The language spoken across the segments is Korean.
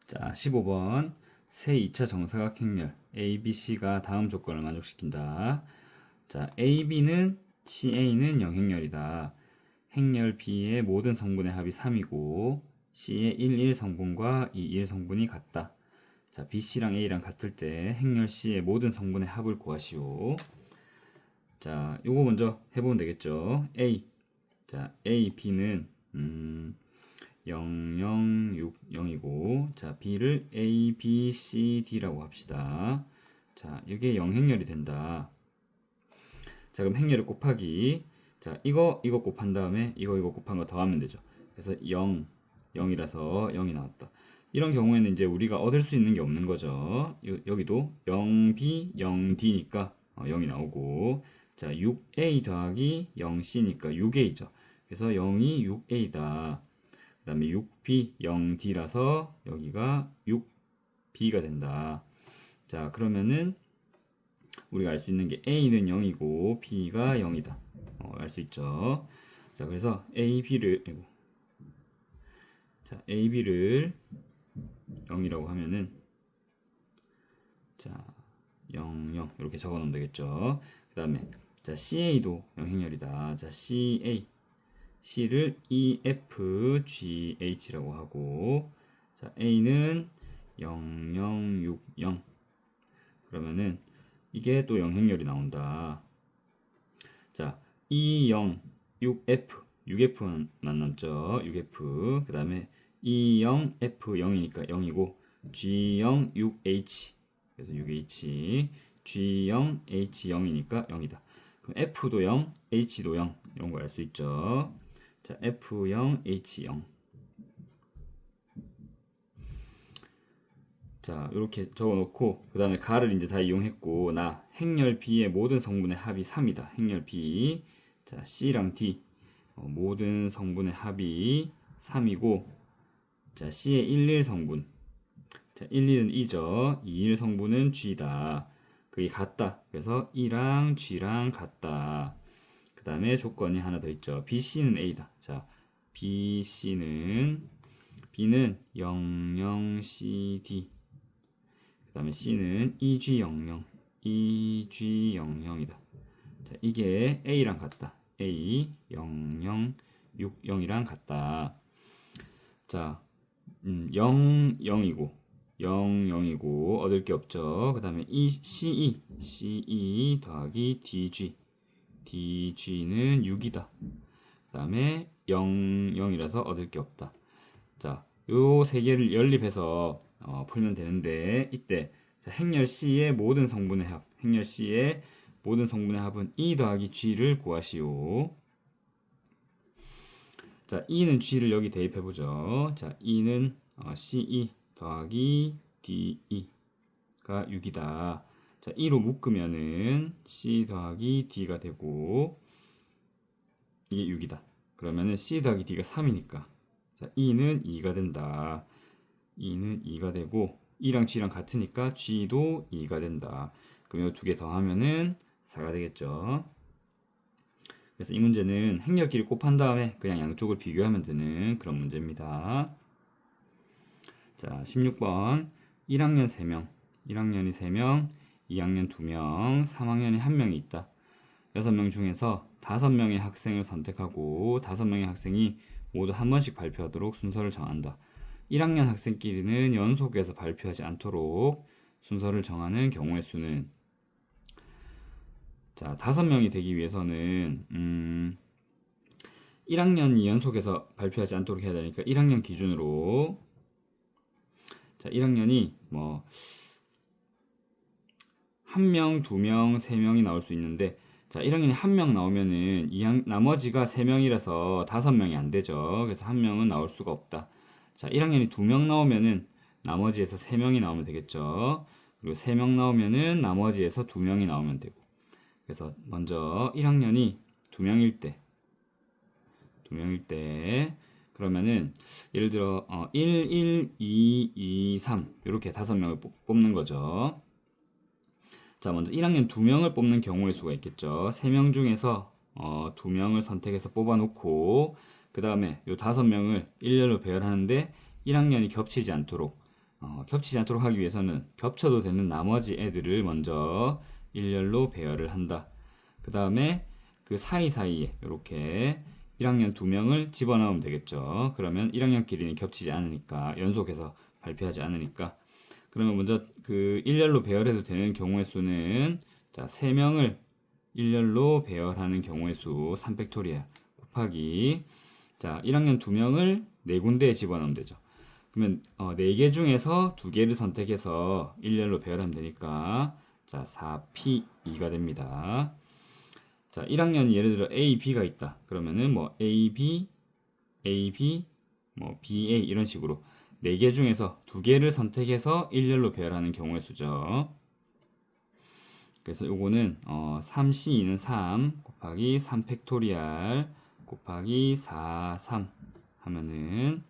자, 15번 세 2차 정사각 행렬 ABC가 다음 조건을 만족시킨다. 자, AB는 CA는 영행렬이다. 행렬 B의 모든 성분의 합이 3이고 C의 1, 1 성분과 2, 1 성분이 같다. 자, BC랑 A랑 같을 때 행렬 C의 모든 성분의 합을 구하시오. 자, 요거 먼저 해보면 되겠죠. A. 자, A, B는 0, 0, 6, 0이고, 자, B를 A, B, C, D라고 합시다. 자, 이게 영행렬이 된다. 자, 그럼 행렬을 곱하기. 자, 이거 곱한 다음에 이거 곱한 거 더하면 되죠. 그래서 0, 0이라서 0이 나왔다. 이런 경우에는 이제 우리가 얻을 수 있는 게 없는 거죠. 여기도 0B, 0D니까 0이 나오고, 자, 6A 더하기 0C니까 6A죠. 그래서 0이 6A다. 그 다음에 6B, 0D라서 여기가 6B가 된다. 자, 그러면은 우리가 알 수 있는 게 A는 0이고 B가 0이다. 알 수 있죠. 자, 그래서 AB를 0이라고 하면은 자, 0, 0 이렇게 적어 놓으면 되겠죠. 그 다음에 자, CA도 영행렬이다. 자, C를 EFGH라고 하고, 자, A는 0, 0, 6, 0. 그러면은 이게 또 영행렬이 나온다. 자, E0, 6F, 6F 만났죠. 6F. 그 다음에 E0, F0이니까 0이고, G0, 6H. 그래서 6H. G0, H0이니까 0이다. 그럼 F도 0, H도 0. 이런 거 알 수 있죠. 자, F0, H0. 자, 이렇게 적어놓고 그 다음에 가를 이제 다 이용했고, 나 행렬 B의 모든 성분의 합이 3이다. 행렬 B. 자, C랑 D 모든 성분의 합이 3이고, 자, C의 1, 1 성분. 자, 1, 1은 E죠. 2, 1 성분은 G다. 그게 같다. 그래서 E랑 G랑 같다. 그 다음에 조건이 하나 더 있죠. BC는 A다. 자, B는 00CD. 그 다음에 C는 EG00. EG00이다. 자, 이게 A랑 같다. A0060이랑 같다. 자, 00이고 00이고 얻을 게 없죠. 그 다음에 CE 더하기 DG는 6이다. 그 다음에 00이라서 얻을 게 없다. 자, 요 세 개를 연립해서 풀면 되는데, 이때 자, 행렬 C의 모든 성분의 합, 행렬 C의 모든 성분의 합은 E 더하기 G를 구하시오. 자, E는 G를 여기 대입해보죠. 자, E는 CE 더하기 DE가 6이다. 자, E로 묶으면은 C 더하기 D가 되고, 이게 6이다. 그러면은 C 더하기 D가 3이니까. 자, E는 2가 된다. E는 2가 되고, E랑 G랑 같으니까 G도 2가 된다. 그럼 이 두 개 더하면은 4가 되겠죠. 그래서 이 문제는 행렬끼리 곱한 다음에 그냥 양쪽을 비교하면 되는 그런 문제입니다. 자, 16번 1학년 3명, 1학년이 3명, 2학년 2명, 3학년이 1명이 있다. 6명 중에서 5명의 학생을 선택하고 5명의 학생이 모두 한 번씩 발표하도록 순서를 정한다. 1학년 학생끼리는 연속해서 발표하지 않도록 순서를 정하는 경우의 수는, 자, 5명이 되기 위해서는 1학년이 연속해서 발표하지 않도록 해야 되니까 1학년 기준으로, 자, 1학년이 뭐 1명, 2명, 3명이 나올 수 있는데, 자, 1학년이 1명 나오면은 나머지가 3명이라서 5명이 안 되죠. 그래서 1명은 나올 수가 없다. 자, 1학년이 2명 나오면은 나머지에서 3명이 나오면 되겠죠. 그리고 3명 나오면은 나머지에서 2명이 나오면 되고. 그래서 먼저 1학년이 2명일 때 그러면은 예를 들어 1, 1, 2, 2, 3 이렇게 5명을 뽑는 거죠. 자, 먼저 1학년 2명을 뽑는 경우의 수가 있겠죠. 3명 중에서 2명을 선택해서 뽑아놓고, 그 다음에 요 5명을 일렬로 배열하는데 1학년이 겹치지 않도록 겹치지 않도록 하기 위해서는 겹쳐도 되는 나머지 애들을 먼저 일렬로 배열을 한다. 그 다음에 그 사이사이에 이렇게 1학년 2명을 집어넣으면 되겠죠. 그러면 1학년끼리는 겹치지 않으니까, 연속해서 발표하지 않으니까. 그러면 먼저 그 일렬로 배열해도 되는 경우의 수는, 자, 3명을 일렬로 배열하는 경우의 수 3팩토리얼 곱하기, 자, 1학년 2명을 4군데에 집어넣으면 되죠. 그러면 4개 중에서 2개를 선택해서 일렬로 배열하면 되니까, 자, 4P2가 됩니다. 자, 1학년이 예를 들어 A, B가 있다. 그러면은 뭐 A, B, A, B, 뭐 B, A 이런 식으로 4개 중에서 2개를 선택해서 일렬로 배열하는 경우의 수죠. 그래서 요거는 3C2는 3 곱하기 3 팩토리얼 곱하기 4, 3 하면은,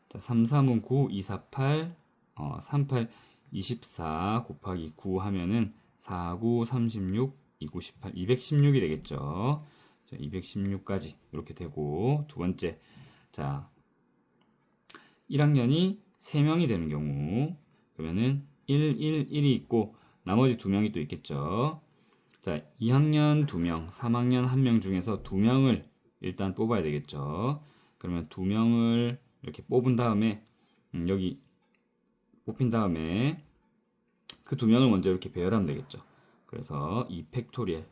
자, 3, 3은 9, 2, 4, 8, 3, 8, 24 곱하기 9 하면은 4, 9, 36, 2, 9, 18, 216이 되겠죠. 자, 216까지 이렇게 되고, 두 번째, 자, 1학년이 3명이 되는 경우, 그러면은 1, 1, 1이 있고 나머지 2명이 또 있겠죠. 자, 2학년 2명, 3학년 1명 중에서 2명을 일단 뽑아야 되겠죠. 그러면 2명을 이렇게 뽑은 다음에, 여기 뽑힌 다음에 그 2명을 먼저 이렇게 배열하면 되겠죠. 그래서 2 팩토리얼,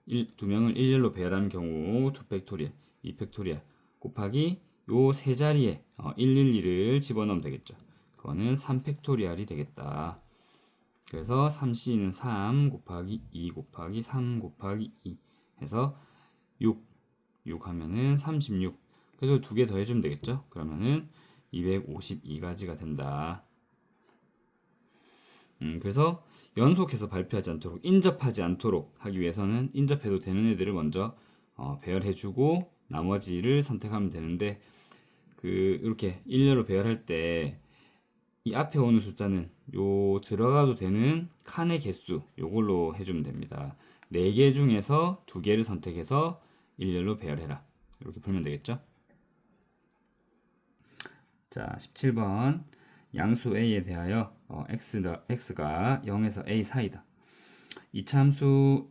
2명을 일렬로 배열하는 경우 2 팩토리얼, 2 팩토리얼 곱하기 요 세 자리에 111을 집어넣으면 되겠죠. 그거는 3 팩토리얼이 되겠다. 그래서 3C는 3 곱하기 2 곱하기 3 곱하기 2 해서 6 하면은 36. 그래서 2개 더 해주면 되겠죠. 그러면은 252가지가 된다. 그래서 연속해서 발표하지 않도록, 인접하지 않도록 하기 위해서는 인접해도 되는 애들을 먼저 배열해주고 나머지를 선택하면 되는데, 이렇게 일렬로 배열할 때 이 앞에 오는 숫자는 요 들어가도 되는 칸의 개수, 요걸로 해주면 됩니다. 4개 중에서 2개를 선택해서 일렬로 배열해라. 이렇게 풀면 되겠죠. 자, 17번 양수 a에 대하여 x가 0에서 a 사이다. 이차함수의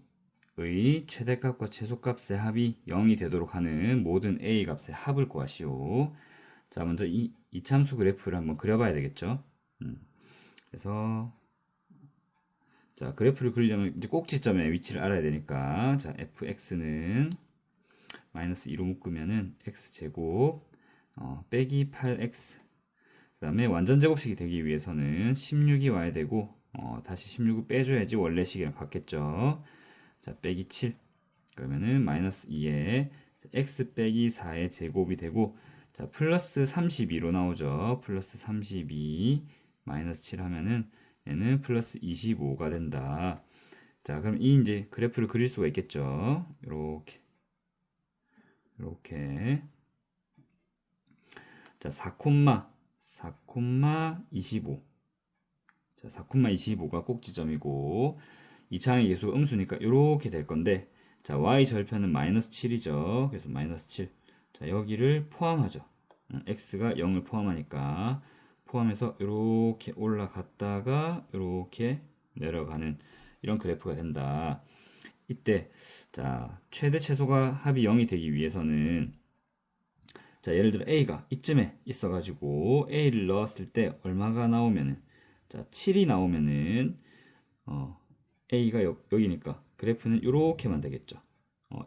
최대값과 최소값의 합이 0이 되도록 하는 모든 a 값의 합을 구하시오. 자, 먼저 이차함수 그래프를 한번 그려봐야 되겠죠. 그래서, 자, 그래프를 그리려면 이제 꼭지점의 위치를 알아야 되니까, 자, fx는 마이너스 2로 묶으면은 x제곱 빼기 8x, 그 다음에 완전 제곱식이 되기 위해서는 16이 와야 되고, 다시 16을 빼줘야지 원래식이랑 같겠죠. 자, 빼기 7, 그러면은 마이너스 2에 x 빼기 4의 제곱이 되고, 자, 플러스 32로 나오죠. 플러스 32 마이너스 7 하면은 얘는 플러스 25가 된다. 자, 그럼 이 이제 그래프를 그릴 수가 있겠죠. 이렇게 자, 4,25. 자, 4,25가 꼭지점이고, 이차항의 계수가 음수니까 이렇게 될 건데, 자, y 절편은 마이너스 7이죠. 그래서 마이너스 7. 자, 여기를 포함하죠. x가 0을 포함하니까 포함해서 이렇게 올라갔다가 이렇게 내려가는 이런 그래프가 된다. 이때, 자, 최대 최소가 합이 0이 되기 위해서는, 자, 예를 들어 a가 이쯤에 있어가지고 a를 넣었을 때 얼마가 나오면은, 자, 7이 나오면은 a가 여기니까 그래프는 이렇게만 되겠죠.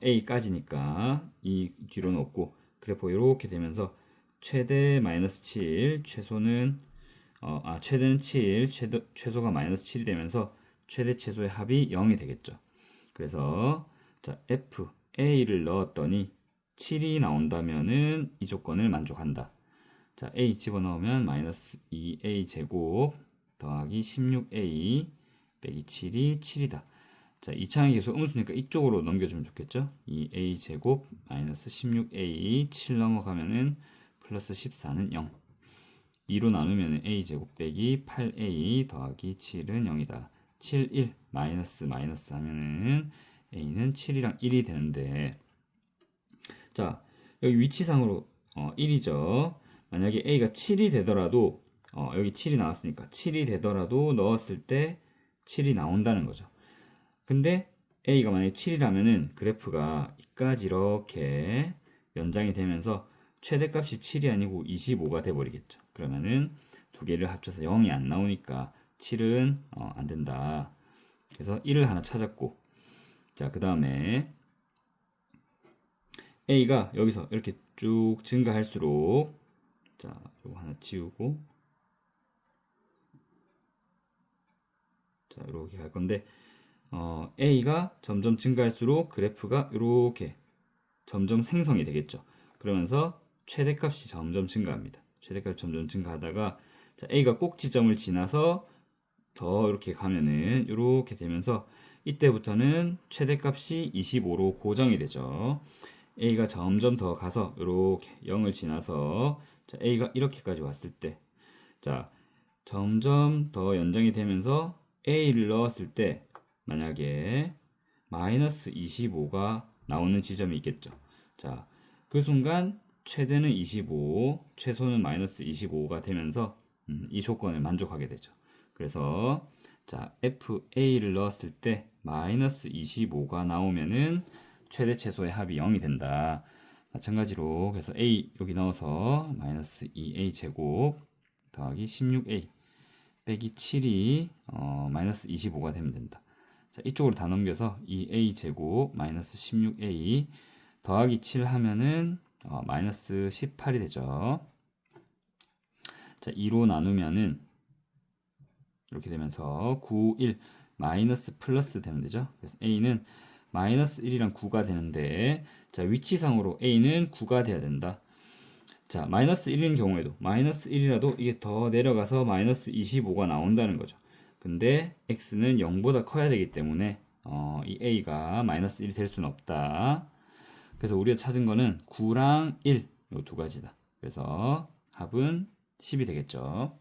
a까지니까 이 뒤로는 없고, 그래프가 이렇게 되면서 최대 마이너스 7, 최소는 최대는 7, 최소가 마이너스 7이 되면서 최대 최소의 합이 0이 되겠죠. 그래서, 자, f a를 넣었더니 7이 나온다면은 이 조건을 만족한다. 자, a 집어넣으면 마이너스 2a 제곱 더하기 16a 빼기 7이 7이다. 자, 이차항의 계수 음수니까 이쪽으로 넘겨주면 좋겠죠. 2a 제곱 마이너스 16a 7 넘어가면은 플러스 14는 0. 2로 나누면 a 제곱 빼기 8a 더하기 7은 0이다. 7, 1 마이너스 하면은 a는 7이랑 1이 되는데, 자, 여기 위치상으로 1이죠. 만약에 a가 7이 되더라도 여기 7이 나왔으니까 7이 되더라도 넣었을 때 7이 나온다는 거죠. 근데 A가 만약에 7이라면은 그래프가 이까지 이렇게 연장이 되면서 최대값이 7이 아니고 25가 돼버리겠죠. 그러면은 두 개를 합쳐서 0이 안 나오니까 7은 안 된다. 그래서 1을 하나 찾았고, 자, 그 다음에 A가 여기서 이렇게 쭉 증가할수록, 자, 이거 하나 지우고, 자, 이렇게 갈 건데, A가 점점 증가할수록 그래프가 이렇게 점점 생성이 되겠죠. 그러면서 최대값이 점점 증가합니다. 최대값이 점점 증가하다가, 자, A가 꼭지점을 지나서 더 이렇게 가면은 이렇게 되면서 이때부터는 최대값이 25로 고정이 되죠. A가 점점 더 가서 이렇게 0을 지나서, 자, A가 이렇게까지 왔을 때, 자, 점점 더 연장이 되면서 A를 넣었을 때 만약에 마이너스 25가 나오는 지점이 있겠죠. 자, 그 순간 최대는 25, 최소는 마이너스 25가 되면서 이 조건을 만족하게 되죠. 그래서 자, FA를 넣었을 때 마이너스 25가 나오면은 최대 최소의 합이 0이 된다. 마찬가지로 그래서 A 여기 넣어서 마이너스 2A 제곱 더하기 16A 빼기 7이 마이너스 25가 되면 된다. 자, 이쪽으로 다 넘겨서 2A 제곱 마이너스 16A 더하기 7 하면은 마이너스 18이 되죠. 자, 2로 나누면은 이렇게 되면서 9, 1 마이너스 플러스 되면 되죠. 그래서 A는 마이너스 1이랑 9가 되는데, 자, 위치상으로 A는 9가 돼야 된다. 자, 마이너스 1인 경우에도 마이너스 1이라도 이게 더 내려가서 마이너스 25가 나온다는 거죠. 근데 X는 0보다 커야 되기 때문에 이 A가 마이너스 1이 될 수는 없다. 그래서 우리가 찾은 거는 9랑 1, 이 두 가지다. 그래서 합은 10이 되겠죠.